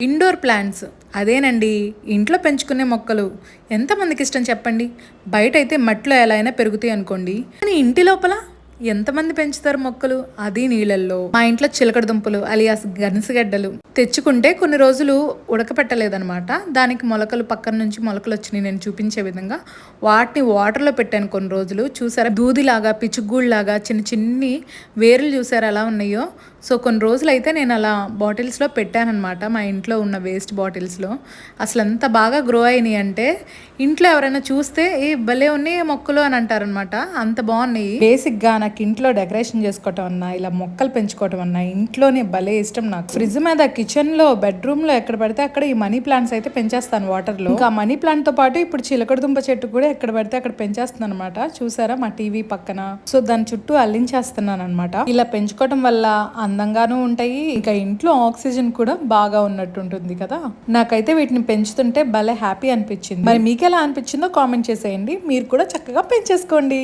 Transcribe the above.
Indoor plants అదేనండి, ఇంట్లో పెంచుకునే మొక్కలు ఎంతమందికి ఇష్టం చెప్పండి. బయట అయితే మట్టిలో ఎలా అయినా పెరుగుతాయి అనుకోండి, కానీ ఇంటి లోపల ఎంతమంది పెంచుతారు మొక్కలు, అది నీళ్ళల్లో. మా ఇంట్లో చిలకడ దుంపలు అలియాస్ గనిసగడ్డలు తెచ్చుకుంటే కొన్ని రోజులు ఉడకపెట్టలేదనమాట. దానికి మొలకలు పక్కన నుంచి మొలకలు వచ్చినాయి, నేను చూపించే విధంగా వాటిని వాటర్లో పెట్టాను కొన్ని రోజులు. చూసారా, దూదిలాగా పిచ్చుగూళ్ళలాగా చిన్న చిన్ని వేర్లు చూసారా ఎలా ఉన్నాయో. సో కొన్ని రోజులు అయితే నేను అలా బాటిల్స్లో పెట్టానమాట, మా ఇంట్లో ఉన్న వేస్ట్ బాటిల్స్లో. అసలు ఎంత బాగా గ్రో అయినాయి అంటే ఇంట్లో ఎవరైనా చూస్తే ఏ భలే ఉన్నాయి మొక్కలు అని అంటారనమాట, అంత బాగున్నాయి. బేసిక్గా నాకు ఇంట్లో డెకరేషన్ చేసుకోవటం అన్నా ఇలా మొక్కలు పెంచుకోవటం అన్నా ఇంట్లోనే భలే ఇష్టం నాకు. ఫ్రిడ్జ్ మీద కిచెన్లో బెడ్రూమ్లో ఎక్కడ పడితే అక్కడ ఈ మనీ ప్లాంట్స్ అయితే పెంచేస్తాను వాటర్లో. ఇంకా మనీ ప్లాంట్తో పాటు ఇప్పుడు చిలకడ దుంప చెట్టు కూడా ఎక్కడ పడితే అక్కడ పెంచేస్తున్నాను అనమాట. చూసారా మా టీవీ పక్కన, సో దాని చుట్టూ అల్లించేస్తున్నాను అనమాట. ఇలా పెంచుకోవటం వల్ల అందంగానూ ఉంటాయి, ఇంకా ఇంట్లో ఆక్సిజన్ కూడా బాగా ఉన్నట్టు ఉంటుంది కదా. నాకైతే వీటిని పెంచుతుంటే భలే హ్యాపీ అనిపించింది. మరి మీకు ఎలా అనిపించిందో కామెంట్ చేసేయండి. మీరు కూడా చక్కగా పెంచేసుకోండి.